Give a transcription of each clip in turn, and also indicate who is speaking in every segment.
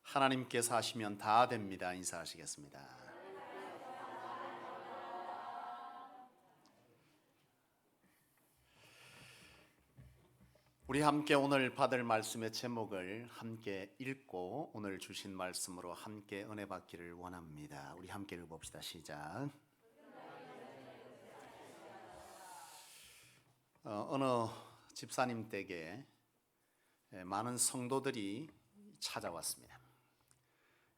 Speaker 1: 하나님께서 하시면 다 됩니다. 인사하시겠습니다. 우리 함께 오늘 받을 말씀의 제목을 함께 읽고 오늘 주신 말씀으로 함께 은혜 받기를 원합니다. 우리 함께 읽어봅시다. 시작. 어느 집사님 댁에 많은 성도들이 찾아왔습니다.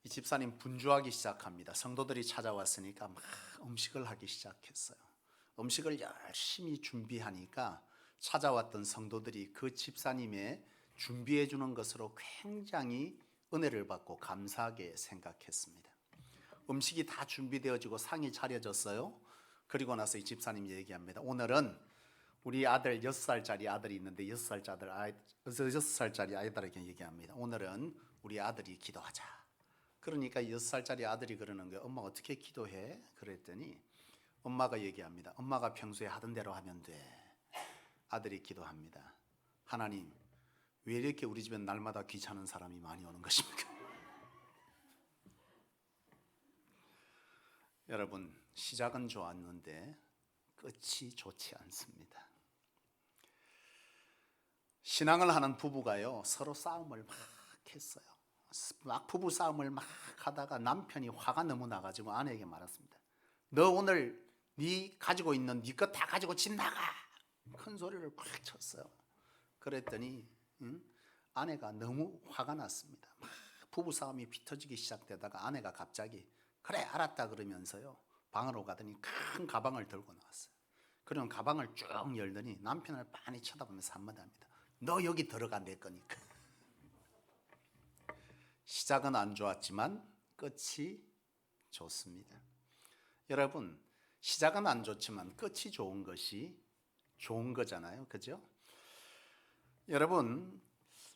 Speaker 1: 이 집사님 분주하기 시작합니다. 성도들이 찾아왔으니까 막 음식을 하기 시작했어요. 음식을 열심히 준비하니까 찾아왔던 성도들이 그 집사님의 준비해 주는 것으로 굉장히 은혜를 받고 감사하게 생각했습니다. 음식이 다 준비되어지고 상이 차려졌어요. 그리고 나서 이 집사님이 얘기합니다. 오늘은 우리 아들 6살짜리 아들이 있는데 6살짜리 아이들에게 얘기합니다. 오늘은 우리 아들이 기도하자. 그러니까 6살짜리 아들이 그러는 거예요. 엄마 어떻게 기도해? 그랬더니 엄마가 얘기합니다. 엄마가 평소에 하던 대로 하면 돼. 아들이 기도합니다. 하나님, 왜 이렇게 우리 집엔 날마다 귀찮은 사람이 많이 오는 것입니까? 여러분, 시작은 좋았는데 끝이 좋지 않습니다. 신앙을 하는 부부가요, 서로 싸움을 막 했어요. 막 부부 싸움을 막 하다가 남편이 화가 너무 나가지고 아내에게 말했습니다. 너 오늘 네 가지고 있는 네 것 다 가지고 집 나가. 큰 소리를 꽉 쳤어요. 그랬더니 아내가 너무 화가 났습니다. 막 부부 싸움이 빗어지기 시작되다가 아내가 갑자기 그래 알았다 그러면서요 방으로 가더니 큰 가방을 들고 나왔어요. 그럼 가방을 쭉 열더니 남편을 빤히 쳐다보면서 한마디 합니다. 너 여기 들어가 내 거니까. 시작은 안 좋았지만 끝이 좋습니다. 여러분, 시작은 안 좋지만 끝이 좋은 것이 좋은 거잖아요. 그죠? 여러분,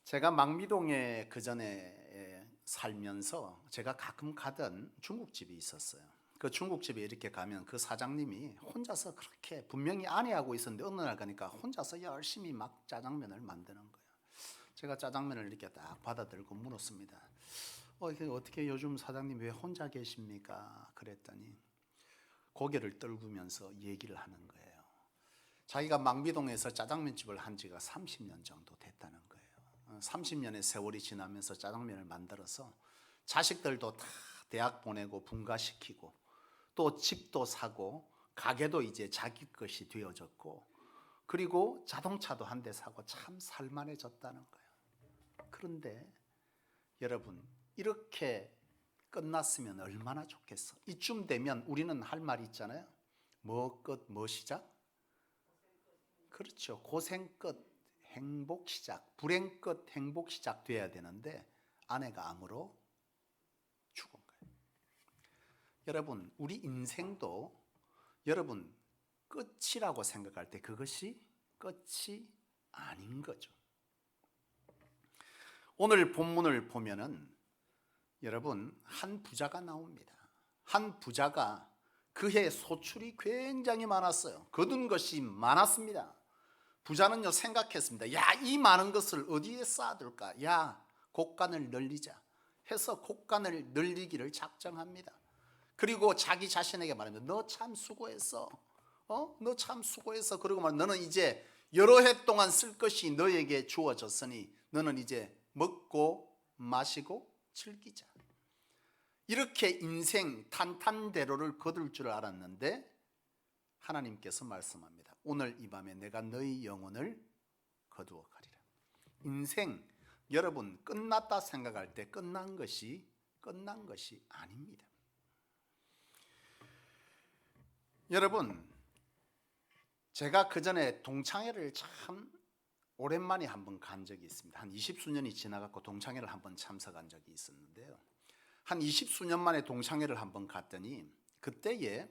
Speaker 1: 제가 망미동에 그전에 살면서 제가 가끔 가던 중국집이 있었어요. 그 중국집에 이렇게 가면 그 사장님이 혼자서 그렇게 분명히 아내하고 있었는데 어느 날 가니까 혼자서 열심히 막 짜장면을 만드는 거예요. 제가 짜장면을 이렇게 딱 받아들고 물었습니다. 어떻게 요즘 사장님 왜 혼자 계십니까? 그랬더니 고개를 떨구면서 얘기를 하는 거예요. 자기가 망비동에서 짜장면집을 한 지가 30년 정도 됐다는 거예요. 30년의 세월이 지나면서 짜장면을 만들어서 자식들도 다 대학 보내고 분가시키고 또 집도 사고 가게도 이제 자기 것이 되어졌고 그리고 자동차도 한 대 사고 참 살만해졌다는 거예요. 그런데 여러분, 이렇게 끝났으면 얼마나 좋겠어. 이쯤 되면 우리는 할 말이 있잖아요. 뭐 끝, 뭐 시작? 그렇죠. 고생 끝, 행복 시작, 불행 끝, 행복 시작 돼야 되는데 아내가 암으로 죽은 거예요. 여러분, 우리 인생도 여러분 끝이라고 생각할 때 그것이 끝이 아닌 거죠. 오늘 본문을 보면은 여러분 한 부자가 나옵니다. 한 부자가 그해 소출이 굉장히 많았어요. 거둔 것이 많았습니다. 부자는요 생각했습니다. 야, 이 많은 것을 어디에 쌓아둘까? 야, 곳간을 늘리자 해서 곳간을 늘리기를 작정합니다. 그리고 자기 자신에게 말합니다. 너 참 수고했어. 너 참 수고했어. 그리고 말 너는 이제 여러 해 동안 쓸 것이 너에게 주어졌으니 너는 이제 먹고 마시고 즐기자. 이렇게 인생 탄탄대로를 거둘 줄 알았는데 하나님께서 말씀합니다. 오늘 이 밤에 내가 너희 영혼을 거두어 가리라. 인생 여러분 끝났다 생각할 때 끝난 것이 아닙니다. 여러분, 제가 그전에 동창회를 참 오랜만에 한번 간 적이 있습니다. 한 20수년이 지나갖고 동창회를 한번 참석한 적이 있었는데요. 한 20수년 만에 동창회를 한번 갔더니 그때에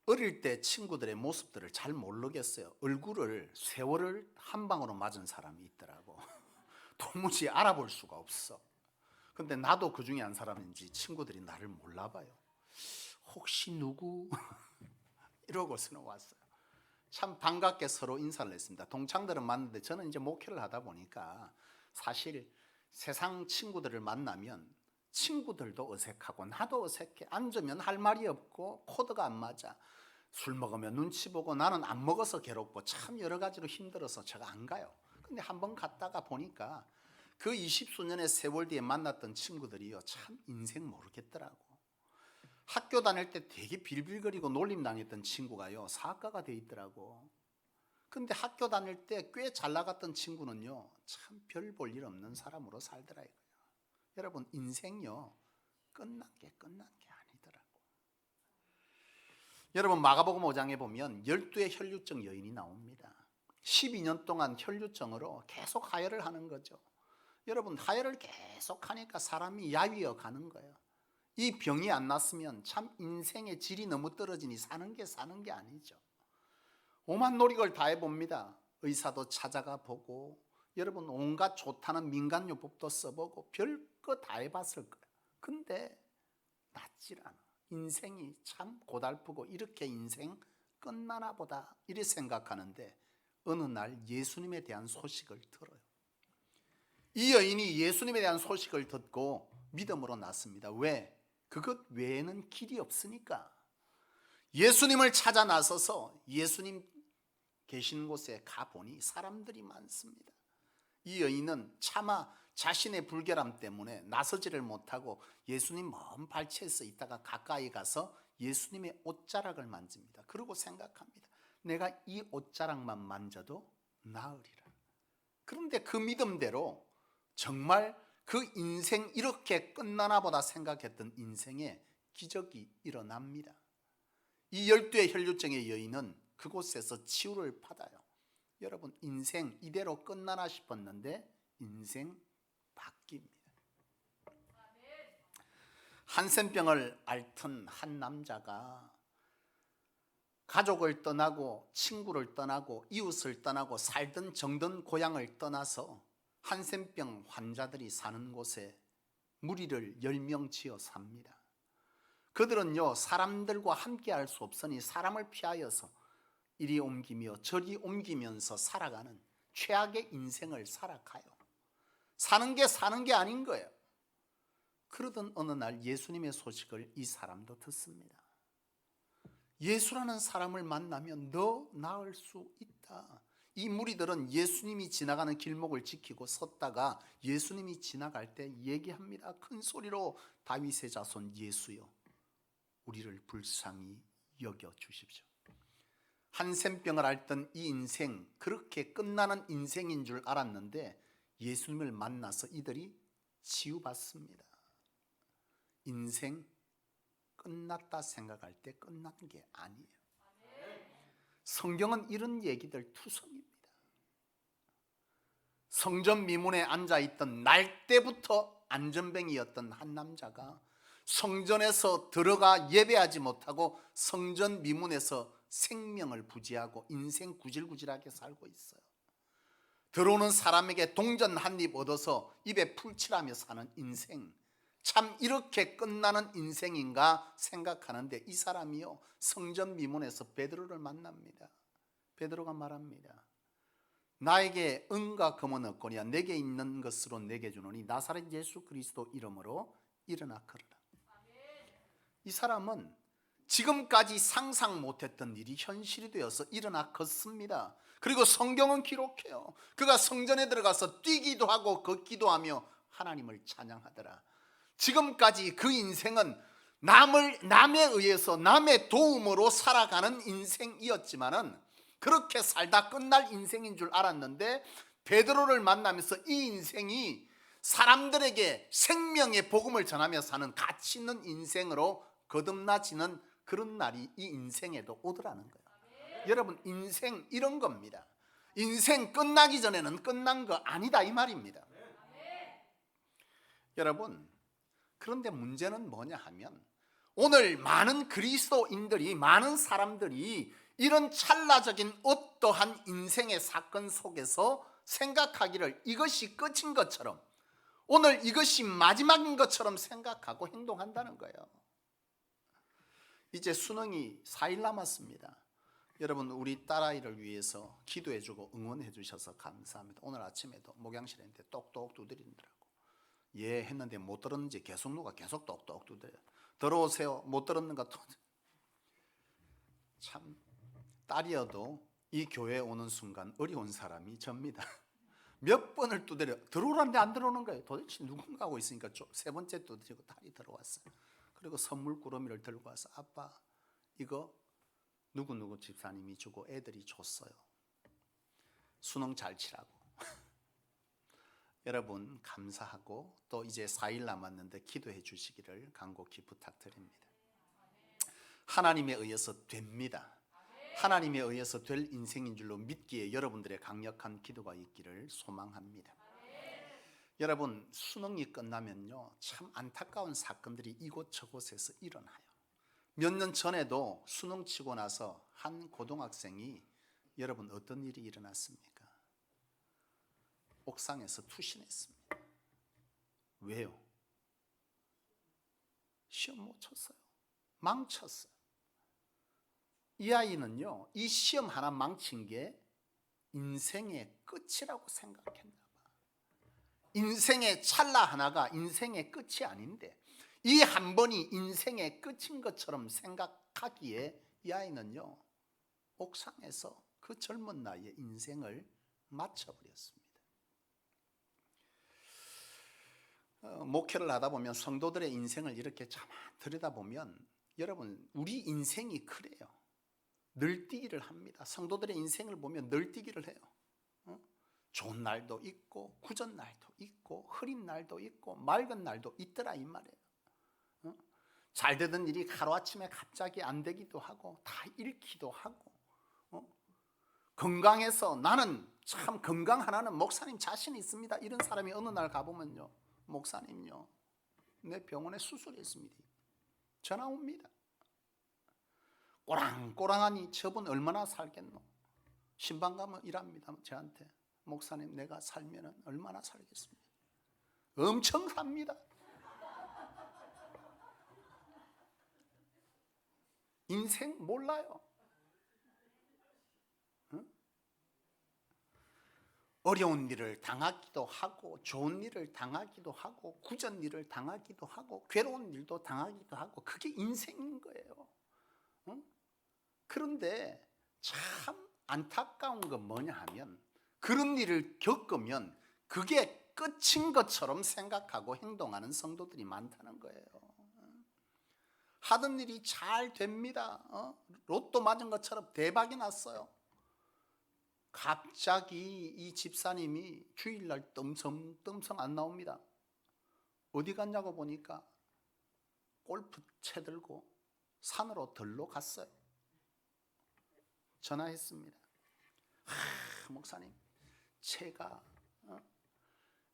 Speaker 1: 어릴 때 친구들의 모습들을 잘 모르겠어요. 얼굴을 세월을 한 방으로 맞은 사람이 있더라고. 도무지 알아볼 수가 없어. 근데 나도 그 중에 한 사람인지 친구들이 나를 몰라봐요. 혹시 누구? 이러고서는 왔어요. 참 반갑게 서로 인사를 했습니다. 동창들은 맞는데 저는 이제 목회를 하다 보니까 사실 세상 친구들을 만나면 친구들도 어색하고 나도 어색해. 앉으면 할 말이 없고 코드가 안 맞아. 술 먹으면 눈치 보고 나는 안 먹어서 괴롭고 참 여러 가지로 힘들어서 제가 안 가요. 근데 한번 갔다가 보니까 그 20수년의 세월 뒤에 만났던 친구들이요, 참 인생 모르겠더라고. 학교 다닐 때 되게 빌빌거리고 놀림당했던 친구가요, 사학가가 돼 있더라고. 근데 학교 다닐 때 꽤 잘 나갔던 친구는요, 참 별 볼 일 없는 사람으로 살더라 이거예요. 여러분, 인생요, 끝난 게 아니더라고. 여러분, 마가복음 5장에 보면 12의 혈류증 여인이 나옵니다. 12년 동안 혈류증으로 계속 하혈을 하는 거죠. 여러분, 하혈을 계속 하니까 사람이 야위어 가는 거예요. 이 병이 안 났으면 참 인생의 질이 너무 떨어지니 사는 게 아니죠. 오만 노력을 다 해봅니다. 의사도 찾아가 보고, 여러분 온갖 좋다는 민간요법도 써보고 별거 다 해봤을 거예요. 근데 낫질 않아. 인생이 참 고달프고 이렇게 인생 끝나나 보다 이렇게 생각하는데 어느 날 예수님에 대한 소식을 들어요. 이 여인이 예수님에 대한 소식을 듣고 믿음으로 났습니다. 왜? 그것 외에는 길이 없으니까. 예수님을 찾아 나서서 예수님 계신 곳에 가보니 사람들이 많습니다. 이 여인은 차마 자신의 불결함 때문에 나서지를 못하고 예수님 먼 발치에서 있다가 가까이 가서 예수님의 옷자락을 만집니다. 그리고 생각합니다. 내가 이 옷자락만 만져도 나으리라. 그런데 그 믿음대로 정말 그 인생 이렇게 끝나나 보다 생각했던 인생에 기적이 일어납니다. 이 12의 혈류증의 여인은 그곳에서 치유를 받아요. 여러분, 인생 이대로 끝나나 싶었는데 인생 바뀝니다. 한센병을 앓던 한 남자가 가족을 떠나고 친구를 떠나고 이웃을 떠나고 살던 정든 고향을 떠나서 한센병 환자들이 사는 곳에 무리를 10명 지어 삽니다. 그들은요, 사람들과 함께 할 수 없으니 사람을 피하여서 이리 옮기며 저리 옮기면서 살아가는 최악의 인생을 살아가요. 사는 게 아닌 거예요. 그러던 어느 날 예수님의 소식을 이 사람도 듣습니다. 예수라는 사람을 만나면 너 나을 수 있다. 이 무리들은 예수님이 지나가는 길목을 지키고 섰다가 예수님이 지나갈 때 얘기합니다. 큰 소리로 다윗의 자손 예수여, 우리를 불쌍히 여겨 주십시오. 한센병을 앓던 이 인생, 그렇게 끝나는 인생인 줄 알았는데 예수님을 만나서 이들이 치유받습니다. 인생 끝났다 생각할 때 끝난 게 아니에요. 성경은 이런 얘기들 투성입니다. 성전 미문에 앉아있던 날 때부터 안전뱅이였던 한 남자가 성전에서 들어가 예배하지 못하고 성전 미문에서 생명을 부지하고 인생 구질구질하게 살고 있어요. 들어오는 사람에게 동전 한 입 얻어서 입에 풀칠하며 사는 인생, 참 이렇게 끝나는 인생인가 생각하는데 이 사람이요, 성전 미문에서 베드로를 만납니다. 베드로가 말합니다. 나에게 은과 금은 없거니와 내게 있는 것으로 내게 주노니 나사렛 예수 그리스도 이름으로 일어나 걸으라. 이 사람은 지금까지 상상 못했던 일이 현실이 되어서 일어나 걷습니다. 그리고 성경은 기록해요. 그가 성전에 들어가서 뛰기도 하고 걷기도 하며 하나님을 찬양하더라. 지금까지 그 인생은 남에 의해서 남의 도움으로 살아가는 인생이었지만은 그렇게 살다 끝날 인생인 줄 알았는데 베드로를 만나면서 이 인생이 사람들에게 생명의 복음을 전하며 사는 가치 있는 인생으로 거듭나지는 그런 날이 이 인생에도 오더라는 거예요. 여러분, 인생 이런 겁니다. 인생 끝나기 전에는 끝난 거 아니다 이 말입니다. 여러분, 그런데 문제는 뭐냐 하면 오늘 많은 그리스도인들이, 많은 사람들이 이런 찰나적인 어떠한 인생의 사건 속에서 생각하기를 이것이 끝인 것처럼, 오늘 이것이 마지막인 것처럼 생각하고 행동한다는 거예요. 이제 수능이 4일 남았습니다. 여러분, 우리 딸아이를 위해서 기도해주고 응원해 주셔서 감사합니다. 오늘 아침에도 목양실에 똑똑 두드리더라고. 예 했는데 못 들었는지 계속 누가 계속 똑똑 두드려. 들어오세요. 못 들었는가 또. 참 딸이어도 이 교회에 오는 순간 어려운 사람이 접니다. 몇 번을 두드려 들어오라는데 안 들어오는 거예요. 도대체 누군가 하고 있으니까 세 번째 두드리고 딸이 들어왔어요. 그리고 선물 꾸러미를 들고 와서 아빠 이거 누구누구 집사님이 주고 애들이 줬어요. 수능 잘 치라고. 여러분 감사하고 또 이제 4일 남았는데 기도해 주시기를 간곡히 부탁드립니다. 하나님에 의해서 됩니다. 하나님에 의해서 될 인생인 줄로 믿기에 여러분들의 강력한 기도가 있기를 소망합니다. 여러분 수능이 끝나면요 참 안타까운 사건들이 이곳저곳에서 일어나요. 몇 년 전에도 수능 치고 나서 한 고등학생이 여러분 어떤 일이 일어났습니까? 옥상에서 투신했습니다. 왜요? 시험 못 쳤어요. 망쳤어요. 이 아이는요 이 시험 하나 망친 게 인생의 끝이라고 생각했나 봐. 인생의 찰나 하나가 인생의 끝이 아닌데 이 한 번이 인생의 끝인 것처럼 생각하기에 이 아이는요 옥상에서 그 젊은 나이에 인생을 마쳐버렸습니다. 목회를 하다 보면 성도들의 인생을 이렇게 참 들여다보면 여러분 우리 인생이 그래요. 늘뛰기를 합니다. 성도들의 인생을 보면 늘뛰기를 해요. 좋은 날도 있고 구전 날도 있고 흐린 날도 있고 맑은 날도 있더라 이 말이에요. 잘 되던 일이 하루아침에 갑자기 안 되기도 하고 다 잃기도 하고 건강해서 나는 참 건강하나는 목사님 자신 있습니다. 이런 사람이 어느 날 가보면요 목사님요 내 병원에 수술했습니다. 전화 옵니다. 꼬랑꼬랑하니 저분 얼마나 살겠노? 신방 가면 일합니다. 저한테 목사님 내가 살면 얼마나 살겠습니까? 엄청 삽니다. 인생 몰라요. 응? 어려운 일을 당하기도 하고 좋은 일을 당하기도 하고 굳은 일을 당하기도 하고 괴로운 일도 당하기도 하고 그게 인생인 거예요. 응? 그런데 참 안타까운 건 뭐냐 하면 그런 일을 겪으면 그게 끝인 것처럼 생각하고 행동하는 성도들이 많다는 거예요. 하던 일이 잘 됩니다. 로또 맞은 것처럼 대박이 났어요. 갑자기 이 집사님이 주일날 뜸성 안 나옵니다. 어디 갔냐고 보니까 골프채 들고 산으로 들러 갔어요. 전화했습니다. 목사님 제가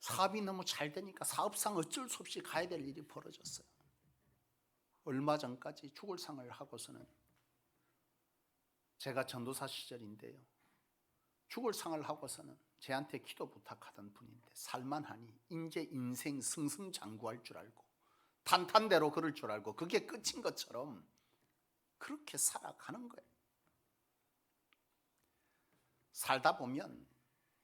Speaker 1: 사업이 너무 잘 되니까 사업상 어쩔 수 없이 가야 될 일이 벌어졌어요. 얼마 전까지 죽을 상을 하고서는 제가 전도사 시절인데요. 죽을 상을 하고서는 제한테 기도 부탁하던 분인데 살만하니 이제 인생 승승장구할 줄 알고 탄탄대로 그럴 줄 알고 그게 끝인 것처럼 그렇게 살아가는 거예요. 살다 보면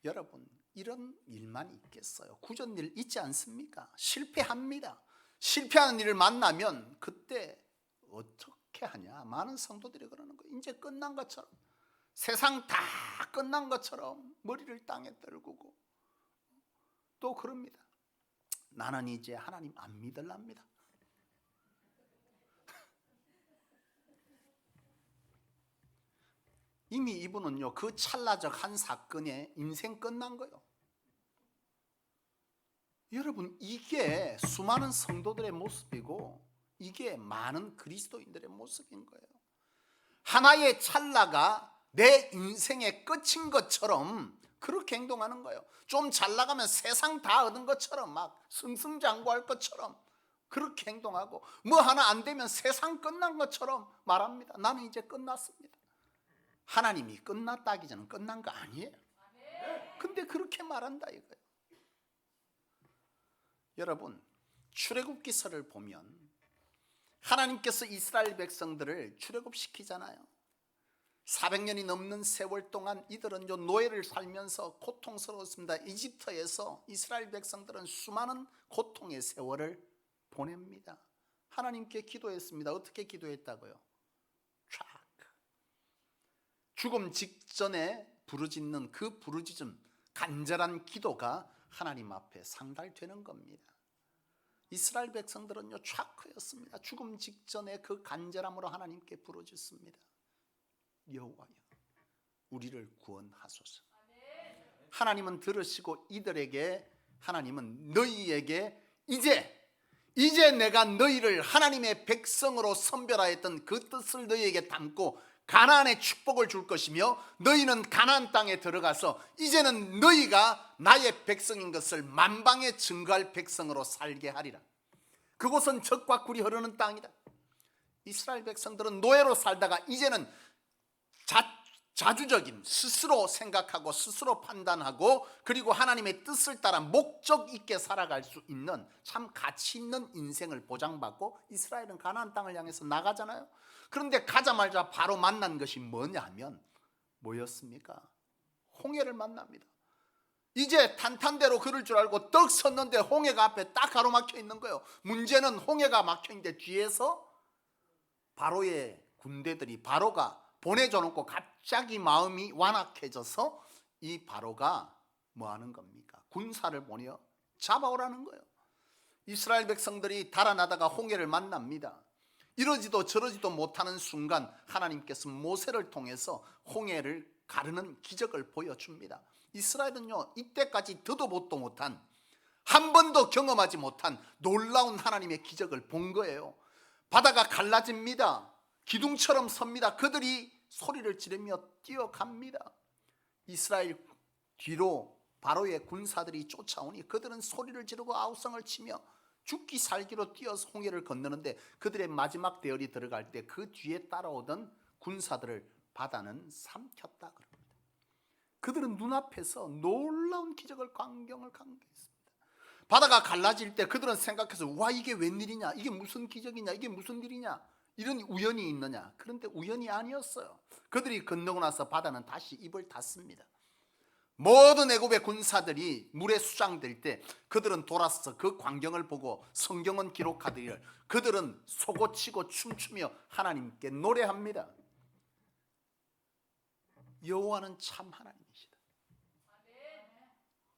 Speaker 1: 여러분 이런 일만 있겠어요. 구전 일 있지 않습니까? 실패합니다. 실패하는 일을 만나면 그때 어떻게 하냐? 많은 성도들이 그러는 거예요. 이제 끝난 것처럼 세상 다 끝난 것처럼 머리를 땅에 떨구고 또 그럽니다. 나는 이제 하나님 안 믿을랍니다. 이미 이분은요 그 찰나적 한 사건에 인생 끝난 거예요. 여러분 이게 수많은 성도들의 모습이고 이게 많은 그리스도인들의 모습인 거예요. 하나의 찰나가 내 인생의 끝인 것처럼 그렇게 행동하는 거예요. 좀 잘 나가면 세상 다 얻은 것처럼 막 승승장구할 것처럼 그렇게 행동하고 뭐 하나 안 되면 세상 끝난 것처럼 말합니다. 나는 이제 끝났습니다. 하나님이 끝났다 하기 전에 끝난 거 아니에요. 근데 그렇게 말한다 이거예요. 여러분 출애굽기서를 보면 하나님께서 이스라엘 백성들을 출애굽시키잖아요. 400년이 넘는 세월 동안 이들은 요 노예를 살면서 고통스러웠습니다. 이집트에서 이스라엘 백성들은 수많은 고통의 세월을 보냅니다. 하나님께 기도했습니다. 어떻게 기도했다고요? 쫙 죽음 직전에 부르짖는 그 부르짖음, 간절한 기도가 하나님 앞에 상달되는 겁니다. 이스라엘 백성들은요 쫙크였습니다. 죽음 직전에 그 간절함으로 하나님께 부르짖습니다. 여호와여, 우리를 구원하소서. 하나님은 들으시고 이들에게, 하나님은 너희에게 이제 내가 너희를 하나님의 백성으로 선별하였던 그 뜻을 너희에게 담고 가나안의 축복을 줄 것이며 너희는 가나안 땅에 들어가서 이제는 너희가 나의 백성인 것을 만방에 증거할 백성으로 살게 하리라. 그곳은 젖과 꿀이 흐르는 땅이다. 이스라엘 백성들은 노예로 살다가 이제는 자주적인, 스스로 생각하고 스스로 판단하고 그리고 하나님의 뜻을 따라 목적 있게 살아갈 수 있는 참 가치 있는 인생을 보장받고 이스라엘은 가나안 땅을 향해서 나가잖아요. 그런데 가자마자 바로 만난 것이 뭐냐 하면 뭐였습니까? 홍해를 만납니다. 이제 탄탄대로 걸을 줄 알고 떡 섰는데 홍해가 앞에 딱 가로막혀 있는 거예요. 문제는 홍해가 막혀 있는데 뒤에서 바로의 군대들이, 바로가 보내줘 놓고 갑자기 마음이 완악해져서 이 바로가 뭐 하는 겁니까? 군사를 보내어 잡아오라는 거예요. 이스라엘 백성들이 달아나다가 홍해를 만납니다. 이러지도 저러지도 못하는 순간 하나님께서 모세를 통해서 홍해를 가르는 기적을 보여줍니다. 이스라엘은요 이때까지 듣도 보도 못한, 한 번도 경험하지 못한 놀라운 하나님의 기적을 본 거예요. 바다가 갈라집니다. 기둥처럼 섭니다. 그들이 소리를 지르며 뛰어갑니다. 이스라엘 뒤로 바로의 군사들이 쫓아오니 그들은 소리를 지르고 아우성을 치며 죽기 살기로 뛰어서 홍해를 건너는데 그들의 마지막 대열이 들어갈 때 그 뒤에 따라오던 군사들을 바다는 삼켰다 그럽니다. 그들은 눈앞에서 놀라운 기적을 감격했습니다. 바다가 갈라질 때 그들은 생각해서 와, 이게 웬일이냐, 이게 무슨 기적이냐, 이게 무슨 일이냐, 이런 우연이 있느냐. 그런데 우연이 아니었어요. 그들이 건너고 나서 바다는 다시 입을 닫습니다. 모든 애굽의 군사들이 물에 수장될 때 그들은 돌아서 그 광경을 보고 성경은 기록하듯이 그들은 솟구치고 춤추며 하나님께 노래합니다. 여호와는 참 하나님이시다.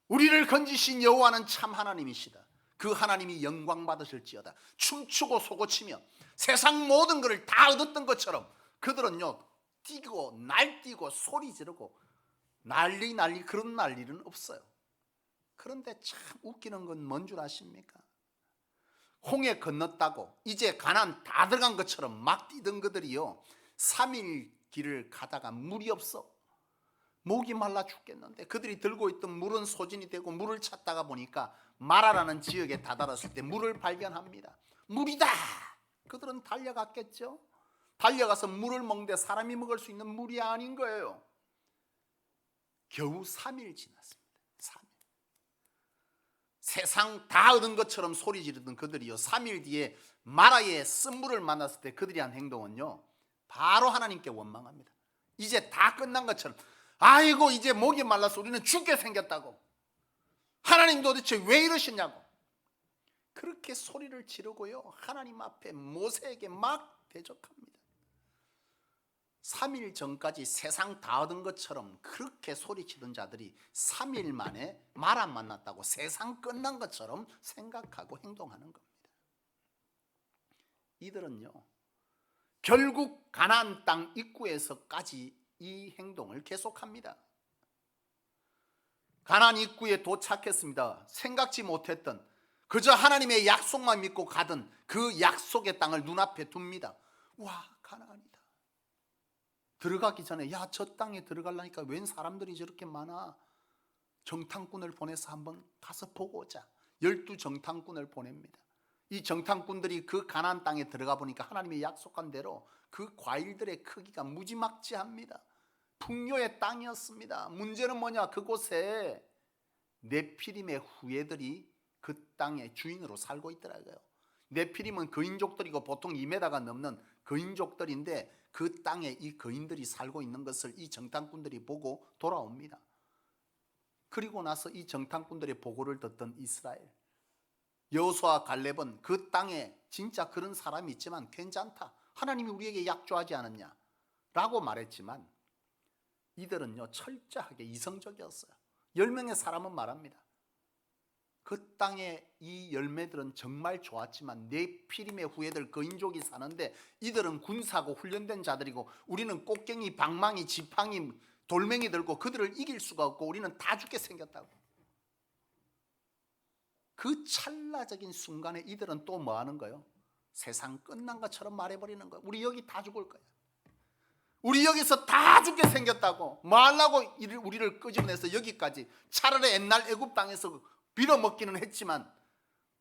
Speaker 1: 우리를 건지신 여호와는 참 하나님이시다. 그 하나님이 영광 받으실지어다. 춤추고 솟구치며 세상 모든 것을 다 얻었던 것처럼 그들은요 뛰고 날뛰고 소리 지르고 난리 그런 난리는 없어요. 그런데 참 웃기는 건 뭔 줄 아십니까? 홍해 건넜다고 이제 가나안 다 들어간 것처럼 막 뛰던 그들이요 3일 길을 가다가 물이 없어. 목이 말라 죽겠는데 그들이 들고 있던 물은 소진이 되고 물을 찾다가 보니까 마라라는 지역에 다다랐을 때 물을 발견합니다. 물이다! 그들은 달려갔겠죠. 달려가서 물을 먹는데 사람이 먹을 수 있는 물이 아닌 거예요. 겨우 3일 지났습니다. 3일. 세상 다 얻은 것처럼 소리 지르던 그들이요 3일 뒤에 마라의 쓴물을 만났을 때 그들이 한 행동은요 바로 하나님께 원망합니다. 이제 다 끝난 것처럼, 아이고 이제 목이 말라서 우리는 죽게 생겼다고, 하나님 도대체 왜 이러시냐고 그렇게 소리를 지르고요 하나님 앞에 모세에게 막 대적합니다. 3일 전까지 세상 다 얻은 것처럼 그렇게 소리치던 자들이 3일 만에 마라 만났다고 세상 끝난 것처럼 생각하고 행동하는 겁니다. 이들은요 결국 가나안 땅 입구에서까지 이 행동을 계속합니다. 가나안 입구에 도착했습니다. 생각지 못했던, 그저 하나님의 약속만 믿고 가던 그 약속의 땅을 눈앞에 둡니다. 와, 가나안이다. 들어가기 전에 야, 저 땅에 들어가려니까 웬 사람들이 저렇게 많아, 정탐꾼을 보내서 한번 가서 보고 오자. 12정탐꾼을 보냅니다. 이 정탐꾼들이 그 가나안 땅에 들어가 보니까 하나님이 약속한 대로 그 과일들의 크기가 무지막지합니다. 풍요의 땅이었습니다. 문제는 뭐냐, 그곳에 네피림의 후예들이 그 땅의 주인으로 살고 있더라고요. 네피림은 거인족들이고 보통 2m가 넘는 거인족들인데 그 땅에 이 거인들이 살고 있는 것을 이 정탐꾼들이 보고 돌아옵니다. 그리고 나서 이 정탐꾼들의 보고를 듣던 이스라엘, 여호수아와 갈렙은 그 땅에 진짜 그런 사람이 있지만 괜찮다, 하나님이 우리에게 약조하지 않았냐 라고 말했지만 이들은요 철저하게 이성적이었어요. 10명의 사람은 말합니다. 그 땅에 이 열매들은 정말 좋았지만 네피림의 후예들 거인족이 사는데 이들은 군사고 훈련된 자들이고 우리는 꽃갱이, 방망이, 지팡이, 돌멩이 들고 그들을 이길 수가 없고 우리는 다 죽게 생겼다고. 그 찰나적인 순간에 이들은 또 뭐 하는 거예요? 세상 끝난 것처럼 말해버리는 거예요. 우리 여기 다 죽을 거야. 우리 여기서 다 죽게 생겼다고. 뭐 하려고 우리를 끄집어내서 여기까지. 차라리 옛날 애굽 땅에서 빌어먹기는 했지만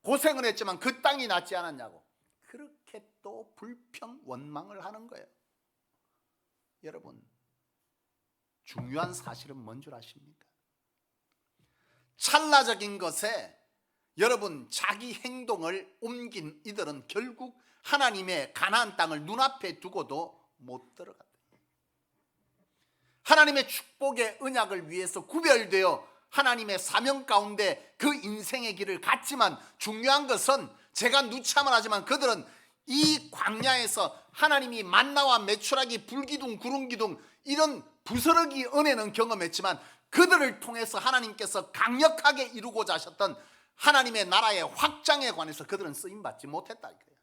Speaker 1: 고생을 했지만 그 땅이 낫지 않았냐고. 그렇게 또 불평 원망을 하는 거예요. 여러분, 중요한 사실은 뭔 줄 아십니까? 찰나적인 것에 여러분 자기 행동을 옮긴 이들은 결국 하나님의 가나안 땅을 눈앞에 두고도 못 들어갔다. 하나님의 축복의 언약을 위해서 구별되어 하나님의 사명 가운데 그 인생의 길을 갔지만 중요한 것은 제가 누참을 하지만 그들은 이 광야에서 하나님이 만나와 메추라기, 불기둥, 구름기둥 이런 부스러기 은혜는 경험했지만 그들을 통해서 하나님께서 강력하게 이루고자 하셨던 하나님의 나라의 확장에 관해서 그들은 쓰임받지 못했다 이거예요.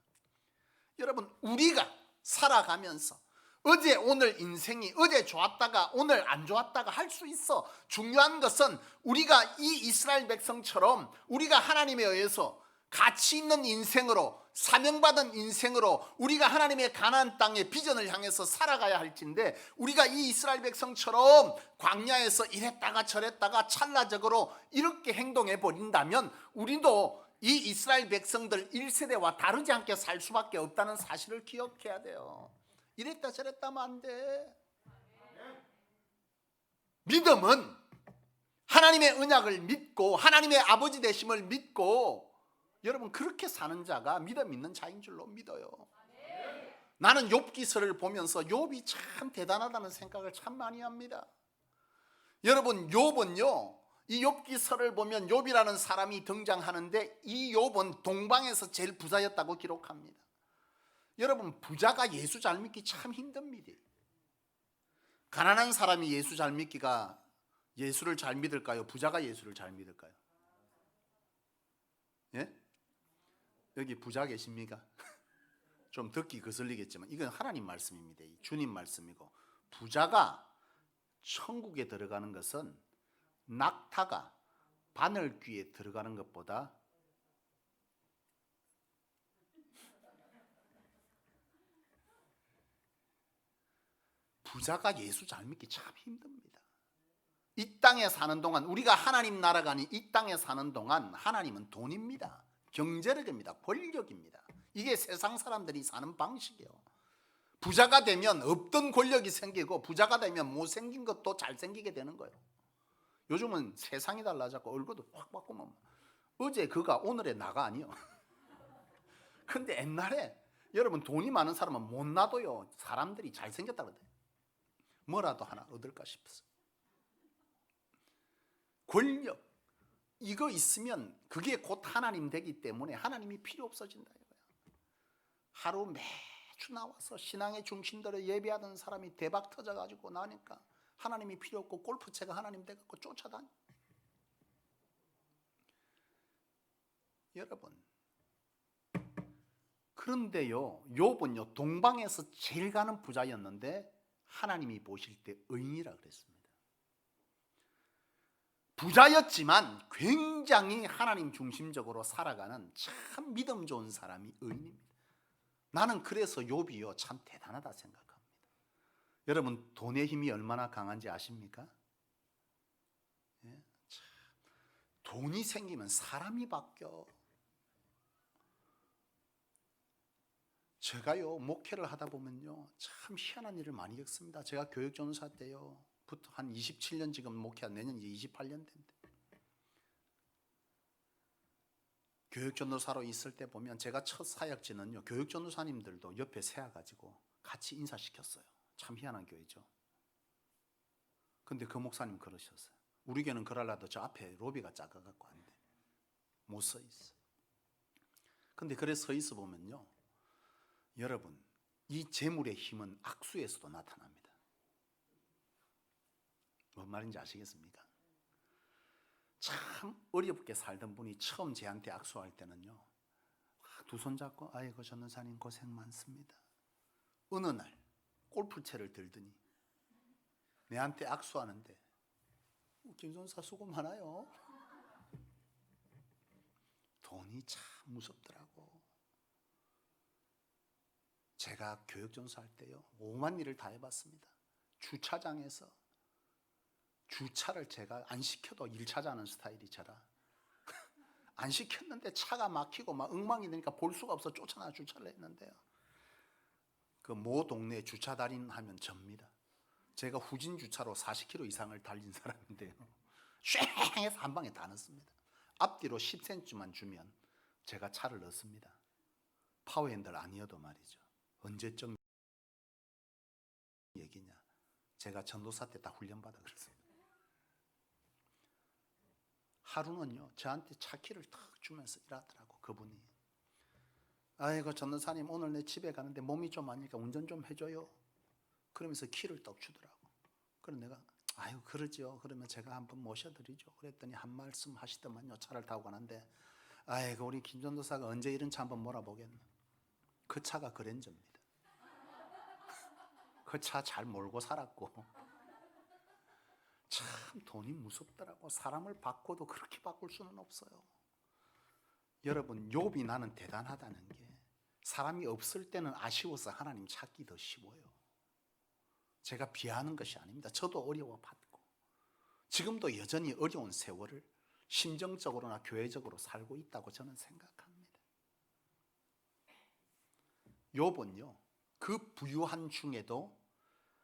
Speaker 1: 여러분, 우리가 살아가면서 어제 오늘 인생이 어제 좋았다가 오늘 안 좋았다가 할 수 있어. 중요한 것은 우리가 이 이스라엘 백성처럼 우리가 하나님에 의해서 가치 있는 인생으로, 사명받은 인생으로 우리가 하나님의 가나안 땅의 비전을 향해서 살아가야 할진데 우리가 이 이스라엘 백성처럼 광야에서 이랬다가 저랬다가 찰나적으로 이렇게 행동해 버린다면 우리도 이 이스라엘 백성들 1세대와 다르지 않게 살 수밖에 없다는 사실을 기억해야 돼요. 이랬다 저랬다 하면 안 돼. 믿음은 하나님의 언약을 믿고 하나님의 아버지 되심을 믿고 여러분 그렇게 사는 자가 믿음 있는 자인 줄로 믿어요. 나는 욥기서를 보면서 욥이 참 대단하다는 생각을 참 많이 합니다. 여러분, 욥은요, 이 욥기서를 보면 욥이라는 사람이 등장하는데 이 욥은 동방에서 제일 부자였다고 기록합니다. 여러분, 부자가 예수 잘 믿기 참 힘듭니다. 가난한 사람이 예수 잘 믿기가 예수를 잘 믿을까요? 부자가 예수를 잘 믿을까요? 예? 여기 부자 계십니까? 좀 듣기 거슬리겠지만 이건 하나님 말씀입니다. 주님 말씀이고, 부자가 천국에 들어가는 것은 낙타가 바늘귀에 들어가는 것보다 부자가 예수 잘 믿기 참 힘듭니다. 이 땅에 사는 동안 우리가 하나님 나라가 아닌 이 땅에 사는 동안 하나님은 돈입니다. 경제력입니다. 권력입니다. 이게 세상 사람들이 사는 방식이에요. 부자가 되면 없던 권력이 생기고 부자가 되면 못생긴 것도 잘생기게 되는 거예요. 요즘은 세상이 달라졌고 얼굴도 확 바꾸면 어제 그가 오늘의 나가 아니요. 근데 옛날에 여러분 돈이 많은 사람은 못 놔둬요. 사람들이 잘생겼다 그래. 뭐라도 하나 얻을까 싶어서. 권력 이거 있으면 그게 곧 하나님 되기 때문에 하나님이 필요 없어진다 이거야. 하루 매주 나와서 신앙의 중심대로 예배하던 사람이 대박 터져가지고 나니까 하나님이 필요 없고 골프채가 하나님 돼갖고 쫓아다니. 여러분, 그런데요, 욥은요 동방에서 제일 가는 부자였는데 하나님이 보실 때 의인이라 그랬습니다. 부자였지만 굉장히 하나님 중심적으로 살아가는 참 믿음 좋은 사람이 의인입니다. 나는 그래서 욥이요 참 대단하다 생각합니다. 여러분, 돈의 힘이 얼마나 강한지 아십니까? 예? 돈이 생기면 사람이 바뀌어. 제가요 목회를 하다 보면요 참 희한한 일을 많이 겪습니다. 제가 교육전사 때요 부터 한 27년 지금 목회한 내년 이제 28년 된대. 교육전도사로 있을 때 보면 제가 첫 사역지는요, 교육전도사님들도 옆에 세워가지고 같이 인사시켰어요. 참 희한한 교회죠. 근데 그 목사님 그러셨어요. 우리 교회는 그러려도 저 앞에 로비가 작아갖고 안 돼. 못 서 있어. 근데 그래 서 있어 보면요, 여러분, 이 재물의 힘은 악수에서도 나타납니다. 뭔 말인지 아시겠습니까? 참 어렵게 살던 분이 처음 저한테 악수할 때는요, 두 손 잡고 아이고 전도사님 고생 많습니다. 어느 날 골프채를 들더니 내한테 악수하는데 김전사 수고 많아요. 돈이 참 무섭더라고. 제가 교육전수 할 때요, 오만 일을 다 해봤습니다. 주차장에서 주차를 제가 안 시켜도 1차자 하는 스타일이 저라. 안 시켰는데 차가 막히고 막 엉망이 되니까 볼 수가 없어 쫓아나 주차를 했는데요, 그 모 동네 주차 달인 하면 접니다. 제가 후진 주차로 40km 이상을 달린 사람인데요, 쉥해서 한 방에 다 넣습니다. 앞뒤로 10cm만 주면 제가 차를 넣습니다. 파워핸들 아니어도 말이죠. 언제적 얘기냐, 제가 전도사 때 다 훈련받아 그랬습니다. 하루는요, 저한테 차키를 탁 주면서 일하더라고. 그분이 아이고 전도사님 오늘 내 집에 가는데 몸이 좀 아니니까 운전 좀 해줘요. 그러면서 키를 떡 주더라고. 그래서 내가 아유 그러죠. 그러면 제가 한번 모셔드리죠. 그랬더니 한 말씀 하시더만요. 차를 타고 가는데 아이고 우리 김 전도사가 언제 이런 차 한번 몰아보겠나. 그 차가 그랜저입니다. 그 차 잘 몰고 살았고 참 돈이 무섭더라고. 사람을 바꿔도 그렇게 바꿀 수는 없어요. 여러분, 욥이 나는 대단하다는 게 사람이 없을 때는 아쉬워서 하나님 찾기 더 쉬워요. 제가 비하하는 것이 아닙니다. 저도 어려워봤고 지금도 여전히 어려운 세월을 심정적으로나 교회적으로 살고 있다고 저는 생각합니다. 욥은요, 그 부유한 중에도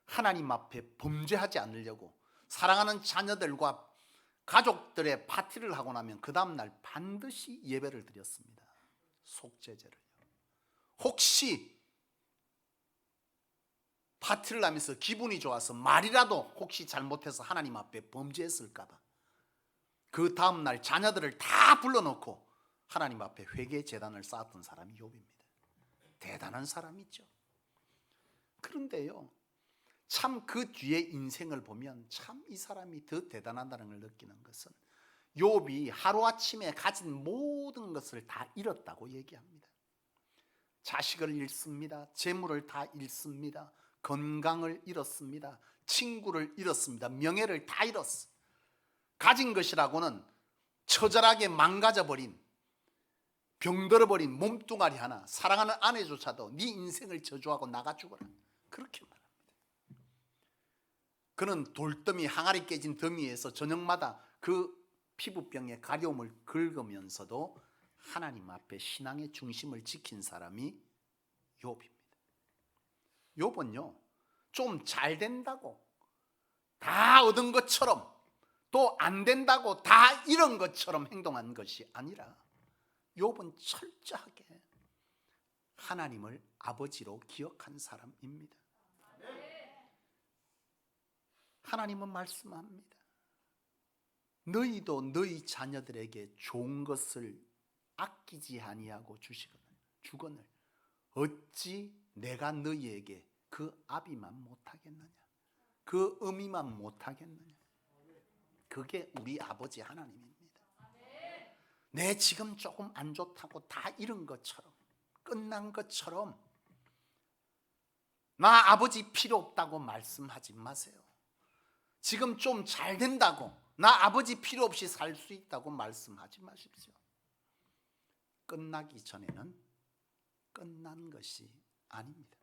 Speaker 1: 하나님 앞에 범죄하지 않으려고 사랑하는 자녀들과 가족들의 파티를 하고 나면 그 다음날 반드시 예배를 드렸습니다. 속죄제를요. 혹시 파티를 하면서 기분이 좋아서 말이라도 혹시 잘못해서 하나님 앞에 범죄했을까봐 그 다음날 자녀들을 다 불러놓고 하나님 앞에 회개제단을 쌓았던 사람이 욥입니다. 대단한 사람이죠. 그런데요, 참 그 뒤에 인생을 보면 참 이 사람이 더 대단하다는 걸 느끼는 것은 욥이 하루아침에 가진 모든 것을 다 잃었다고 얘기합니다. 자식을 잃습니다. 재물을 다 잃습니다. 건강을 잃었습니다. 친구를 잃었습니다. 명예를 다 잃었어. 가진 것이라고는 처절하게 망가져버린, 병들어버린 몸뚱아리 하나, 사랑하는 아내조차도 네 인생을 저주하고 나가 죽어라, 그렇게 말합니다. 그는 돌더미, 항아리 깨진 더미에서 저녁마다 그 피부병의 가려움을 긁으면서도 하나님 앞에 신앙의 중심을 지킨 사람이 욥입니다. 욥은요, 좀 잘 된다고 다 얻은 것처럼 또 안 된다고 다 잃은 것처럼 행동한 것이 아니라 욥은 철저하게 하나님을 아버지로 기억한 사람입니다. 하나님은 말씀합니다. 너희도 너희 자녀들에게 좋은 것을 아끼지 아니하고 주거늘 어찌 내가 너희에게 그 아비만 못하겠느냐, 그 의미만 못하겠느냐. 그게 우리 아버지 하나님입니다. 내 지금 조금 안 좋다고 다 잃은 것처럼, 끝난 것처럼 나 아버지 필요 없다고 말씀하지 마세요. 지금 좀 잘 된다고 나 아버지 필요 없이 살 수 있다고 말씀하지 마십시오. 끝나기 전에는 끝난 것이 아닙니다.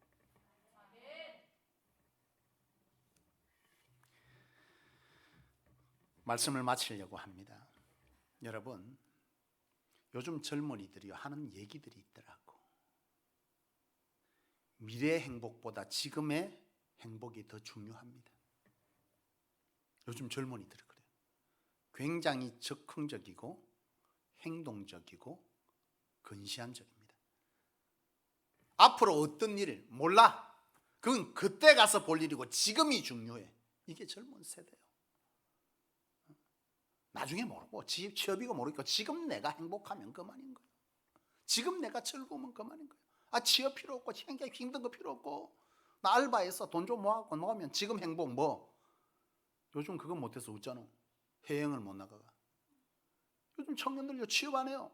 Speaker 1: 말씀을 마치려고 합니다. 여러분, 요즘 젊은이들이 하는 얘기들이 있더라고. 미래의 행복보다 지금의 행복이 더 중요합니다. 요즘 젊은이들이 그래요. 굉장히 적극적이고 행동적이고 근시안적입니다. 앞으로 어떤 일 몰라. 그건 그때 가서 볼 일이고 지금이 중요해. 이게 젊은 세대예요. 나중에 모르고 취업이고 모르고 지금 내가 행복하면 그만인 거예요. 지금 내가 즐거우면 그만인 거예요. 취업 필요 없고 힘든 거 필요 없고 나 알바해서 돈 좀 모아고 놓으면 지금 행복 뭐. 요즘 그거 못해서 웃잖아. 해외여행을 못 나가가. 요즘 청년들 취업 안 해요.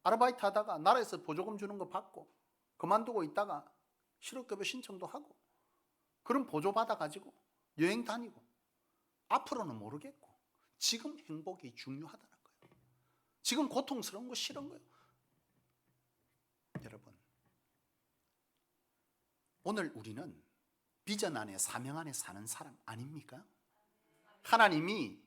Speaker 1: 아르바이트 하다가 나라에서 보조금 주는 거 받고 그만두고 있다가 실업급여 신청도 하고 그런 보조 받아가지고 여행 다니고 앞으로는 모르겠고 지금 행복이 중요하다는 거예요. 지금 고통스러운 거 싫은 거예요. 여러분, 오늘 우리는 비전 안에 사명 안에 사는 사람 아닙니까? 하나님이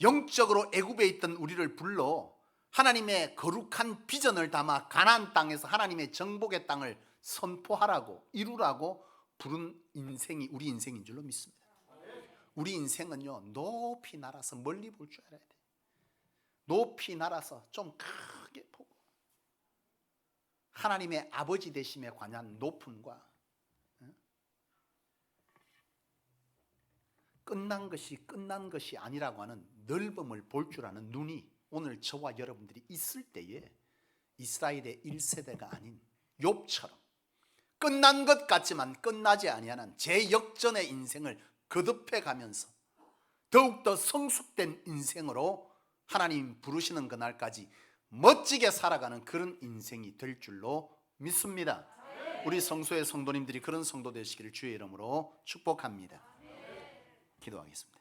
Speaker 1: 영적으로 애굽에 있던 우리를 불러 하나님의 거룩한 비전을 담아 가나안 땅에서 하나님의 정복의 땅을 선포하라고 이루라고 부른 인생이 우리 인생인 줄로 믿습니다. 우리 인생은요 높이 날아서 멀리 볼 줄 알아야 돼. 높이 날아서 좀 크게 보고 하나님의 아버지 되심에 관한 높음과 끝난 것이 아니라고 하는 넓음을 볼 줄 아는 눈이 오늘 저와 여러분들이 있을 때에 이스라엘의 1세대가 아닌 욥처럼 끝난 것 같지만 끝나지 아니하는 제역전의 인생을 거듭해 가면서 더욱더 성숙된 인생으로 하나님 부르시는 그날까지 멋지게 살아가는 그런 인생이 될 줄로 믿습니다. 우리 성소의 성도님들이 그런 성도 되시기를 주의 이름으로 축복합니다. 기도하겠습니다.